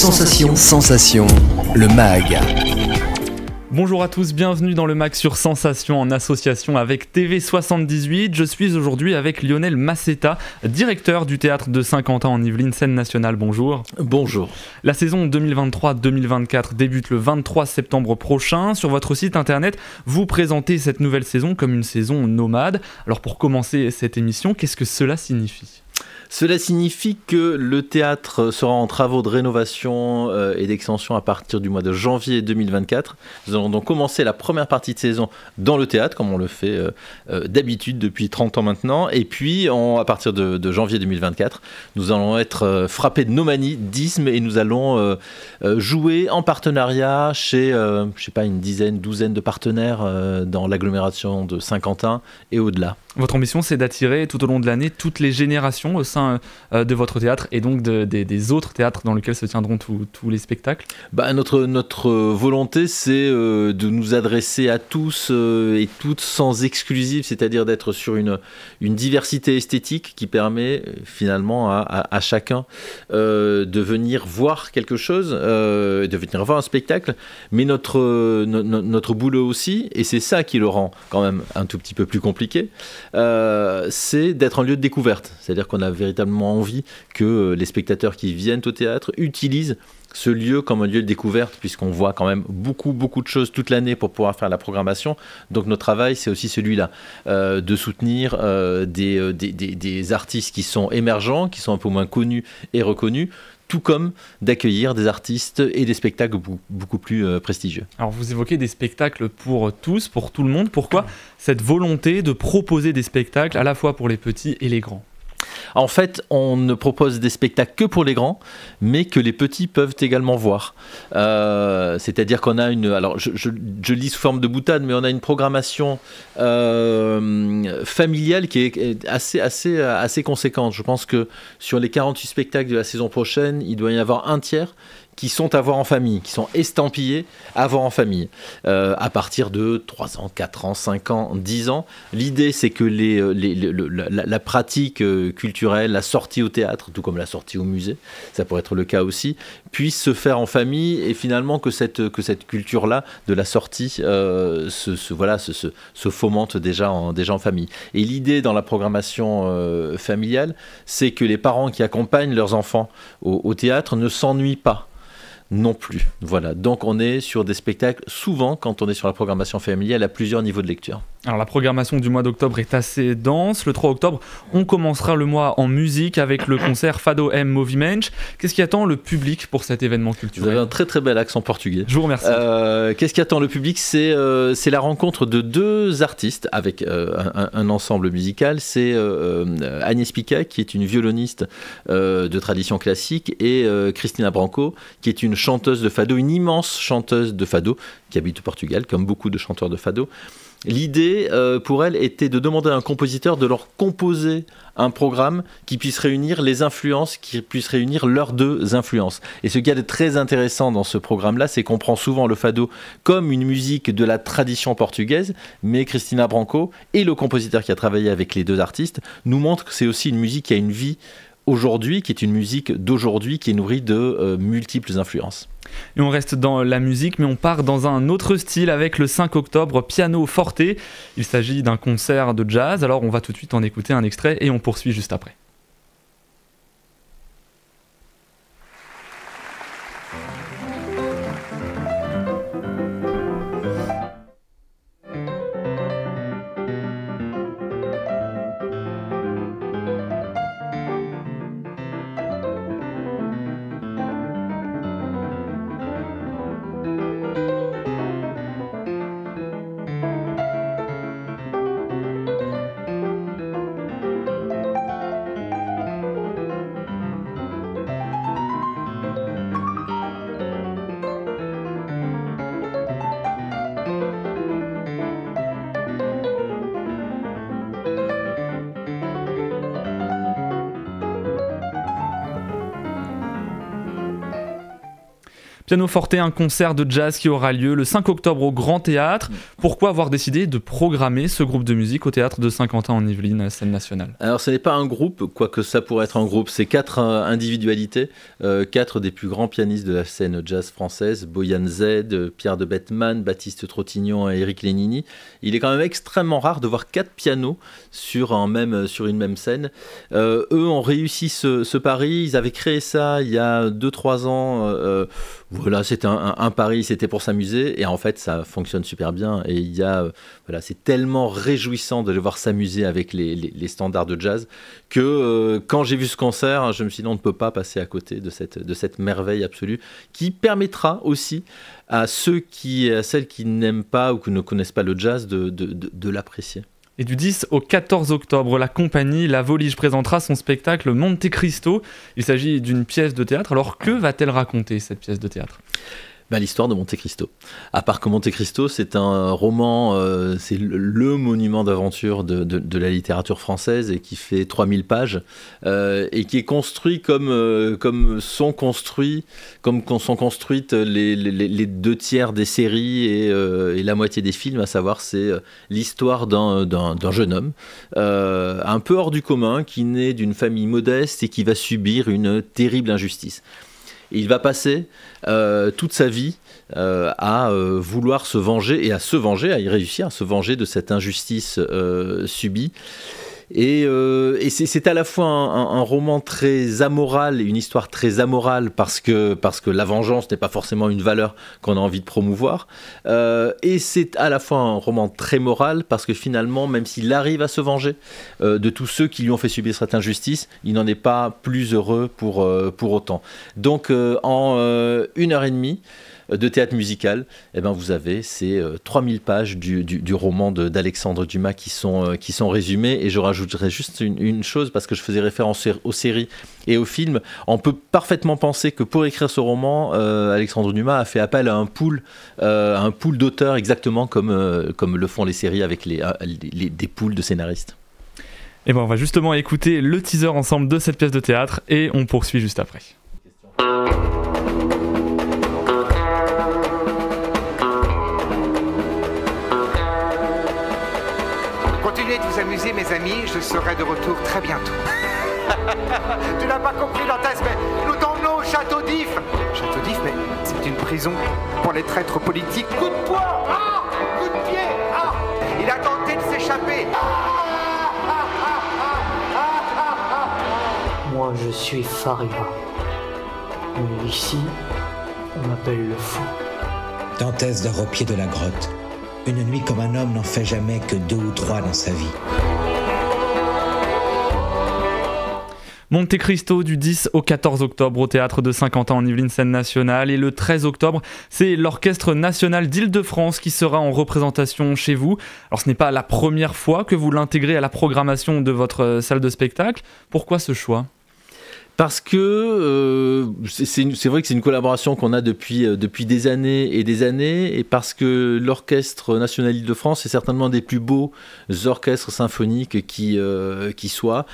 Sensation, le MAG. Bonjour à tous, bienvenue dans le MAG sur Sensation en association avec TV78. Je suis aujourd'hui avec Lionel Massetta, directeur du théâtre de Saint-Quentin en Yvelines, scène nationale. Bonjour. Bonjour. La saison 2023-2024 débute le 23 septembre prochain. Sur votre site internet, vous présentez cette nouvelle saison comme une saison nomade. Alors pour commencer cette émission, qu'est-ce que cela signifie ? Cela signifie que le théâtre sera en travaux de rénovation et d'extension à partir du mois de janvier 2024. Nous allons donc commencer la première partie de saison dans le théâtre, comme on le fait d'habitude depuis 30 ans maintenant. Et puis, à partir de janvier 2024, nous allons être frappés de nomadisme et nous allons jouer en partenariat chez, une douzaine de partenaires dans l'agglomération de Saint-Quentin et au-delà. Votre ambition, c'est d'attirer tout au long de l'année toutes les générations au sein de votre théâtre et donc des autres théâtres dans lesquels se tiendront tous les spectacles. Notre volonté, c'est de nous adresser à tous et toutes sans exclusive, c'est-à-dire d'être sur une diversité esthétique qui permet finalement à chacun de venir voir quelque chose, de venir voir un spectacle. Mais notre boulot aussi, et c'est ça qui le rend quand même un tout petit peu plus compliqué, c'est d'être un lieu de découverte. C'est-à-dire qu'on a véritablement envie que les spectateurs qui viennent au théâtre utilisent ce lieu comme un lieu de découverte, puisqu'on voit quand même beaucoup de choses toute l'année pour pouvoir faire la programmation. Donc notre travail, c'est aussi celui-là, de soutenir des artistes qui sont émergents, qui sont un peu moins connus et reconnus, tout comme d'accueillir des artistes et des spectacles beaucoup plus prestigieux. Alors vous évoquez des spectacles pour tous, pour tout le monde. Pourquoi cette volonté de proposer des spectacles à la fois pour les petits et les grands ? En fait, on ne propose des spectacles que pour les grands, mais que les petits peuvent également voir. C'est-à-dire qu'on a alors je lis sous forme de boutade, mais on a une programmation familiale qui est assez conséquente. Je pense que sur les 48 spectacles de la saison prochaine, il doit y avoir un tiers qui sont à voir en famille, qui sont estampillés à voir en famille, à partir de 3 ans, 4 ans, 5 ans, 10 ans. L'idée, c'est que la pratique culturelle, la sortie au théâtre, tout comme la sortie au musée, ça pourrait être le cas aussi, puisse se faire en famille et finalement que cette culture-là de la sortie se fomente déjà en famille. Et l'idée dans la programmation familiale, c'est que les parents qui accompagnent leurs enfants au théâtre ne s'ennuient pas non plus. Voilà. Donc on est sur des spectacles, souvent quand on est sur la programmation familiale, à plusieurs niveaux de lecture. Alors la programmation du mois d'octobre est assez dense. Le 3 octobre, on commencera le mois en musique avec le concert Fado M Movimento. Qu'est-ce qui attend le public pour cet événement culturel ? Vous avez un très très bel accent portugais. Je vous remercie. Qu'est-ce qui attend le public ? C'est la rencontre de deux artistes avec un ensemble musical. C'est Agnès Pica, qui est une violoniste de tradition classique, et Cristina Branco, qui est une chanteuse de fado, une immense chanteuse de fado, qui habite au Portugal, comme beaucoup de chanteurs de fado. L'idée pour elle était de demander à un compositeur de leur composer un programme qui puisse réunir les influences, qui puisse réunir leurs deux influences. Et ce qui est très intéressant dans ce programme-là, c'est qu'on prend souvent le fado comme une musique de la tradition portugaise, mais Cristina Branco et le compositeur qui a travaillé avec les deux artistes nous montrent que c'est aussi une musique qui a une vie aujourd'hui, qui est une musique d'aujourd'hui, qui est nourrie de multiples influences. Et on reste dans la musique, mais on part dans un autre style avec le 5 octobre Piano Forte. Il s'agit d'un concert de jazz, alors on va tout de suite en écouter un extrait et on poursuit juste après. Pianoforte, un concert de jazz qui aura lieu le 5 octobre au Grand Théâtre. Pourquoi avoir décidé de programmer ce groupe de musique au Théâtre de Saint-Quentin en Yvelines, scène nationale? Alors ce n'est pas un groupe, quoique ça pourrait être un groupe, c'est 4 individualités, 4 des plus grands pianistes de la scène jazz française, Boyan Z, Pierre de Bettman, Baptiste Trottignon et Eric Lénini. Il est quand même extrêmement rare de voir 4 pianos sur une même scène. Eux ont réussi ce pari, ils avaient créé ça il y a 2-3 ans, voilà, c'était un pari, c'était pour s'amuser, et en fait ça fonctionne super bien, et voilà, c'est tellement réjouissant de les voir s'amuser avec les standards de jazz que quand j'ai vu ce concert, je me suis dit on ne peut pas passer à côté de cette merveille absolue qui permettra aussi à celles qui n'aiment pas ou qui ne connaissent pas le jazz de l'apprécier. Et du 10 au 14 octobre, la compagnie La Volige présentera son spectacle Monte Cristo. Il s'agit d'une pièce de théâtre. Alors que va-t-elle raconter, cette pièce de théâtre ? L'histoire de Monte Cristo. À part que Monte Cristo, c'est un roman, c'est le monument d'aventure de la littérature française, et qui fait 3000 pages, et qui est construit comme sont construites les 2 tiers des séries et la moitié des films, à savoir c'est l'histoire d'un jeune homme un peu hors du commun, qui naît d'une famille modeste et qui va subir une terrible injustice. Et il va passer toute sa vie à vouloir se venger, et à y réussir à se venger de cette injustice subie. Et c'est à la fois un roman très amoral et une histoire très amorale, parce que la vengeance n'est pas forcément une valeur qu'on a envie de promouvoir, et c'est à la fois un roman très moral, parce que finalement, même s'il arrive à se venger de tous ceux qui lui ont fait subir cette injustice, il n'en est pas plus heureux pour autant. Donc en 1h30 de théâtre musical, vous avez ces 3000 pages du roman d'Alexandre Dumas qui sont résumées. Et je rajouterai juste une chose, parce que je faisais référence aux séries et aux films. On peut parfaitement penser que pour écrire ce roman, Alexandre Dumas a fait appel à un pool d'auteurs, exactement comme le font les séries avec des pools de scénaristes. Et on va justement écouter le teaser ensemble de cette pièce de théâtre, et on poursuit juste après. Continuez de vous amuser, mes amis, je serai de retour très bientôt. Tu n'as pas compris, Dantès, mais nous t'emmenons au château d'If. Château d'If, mais c'est une prison pour les traîtres politiques. Coup de poing, coup de pied, il a tenté de s'échapper. Moi, je suis Faria. Mais ici, on m'appelle le fou. Dantès dort au pied de la grotte. Une nuit comme un homme n'en fait jamais que 2 ou 3 dans sa vie. Monte Cristo du 10 au 14 octobre au Théâtre de Saint-Quentin en Yvelines, scène nationale. Et le 13 octobre, c'est l'Orchestre National d'Île-de-France qui sera en représentation chez vous. Alors ce n'est pas la première fois que vous l'intégrez à la programmation de votre salle de spectacle. Pourquoi ce choix ? Parce que c'est vrai que c'est une collaboration qu'on a depuis des années et des années, et parce que l'Orchestre National d'Île-de-France est certainement des plus beaux orchestres symphoniques qui a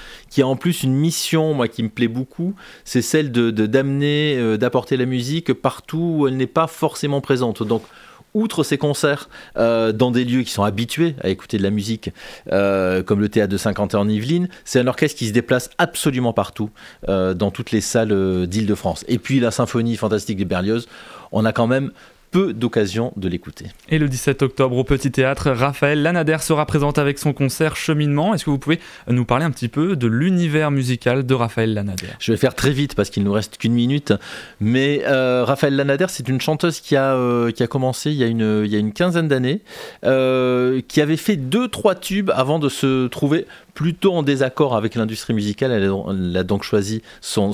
en plus une mission, moi, qui me plaît beaucoup, c'est celle d'apporter la musique partout où elle n'est pas forcément présente. Donc, outre ces concerts dans des lieux qui sont habitués à écouter de la musique, comme le Théâtre de Saint-Quentin en Yvelines, c'est un orchestre qui se déplace absolument partout, dans toutes les salles d'Île-de-France. Et puis la symphonie fantastique de Berlioz, on a quand même peu d'occasion de l'écouter. Et le 17 octobre au Petit Théâtre, Raphaël Lanader sera présente avec son concert Cheminement. Est-ce que vous pouvez nous parler un petit peu de l'univers musical de Raphaël Lanader ? Je vais faire très vite parce qu'il ne nous reste qu'une minute, mais Raphaël Lanader, c'est une chanteuse qui a commencé il y a une quinzaine d'années, qui avait fait 2-3 tubes avant de se trouver plutôt en désaccord avec l'industrie musicale. Elle a donc choisi son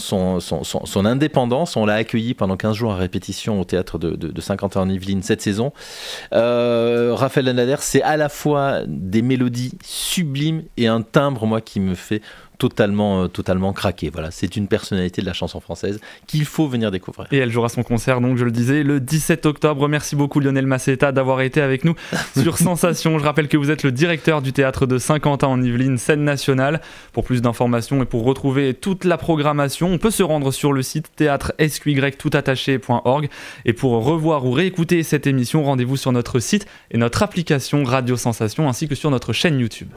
indépendance. On l'a accueillie pendant 15 jours à répétition au Théâtre de Saint-Quentin en Yvelines cette saison. Raphaël Lanader, c'est à la fois des mélodies sublimes et un timbre, moi, qui me fait totalement craqué. Voilà, c'est une personnalité de la chanson française qu'il faut venir découvrir. Et elle jouera son concert, donc je le disais, le 17 octobre. Merci beaucoup Lionel Maceta d'avoir été avec nous sur Sensation. Je rappelle que vous êtes le directeur du théâtre de Saint-Quentin en Yvelines, scène nationale. Pour plus d'informations et pour retrouver toute la programmation, on peut se rendre sur le site théâtre-toutattaché.org. Et pour revoir ou réécouter cette émission, rendez-vous sur notre site et notre application Radio Sensation ainsi que sur notre chaîne YouTube.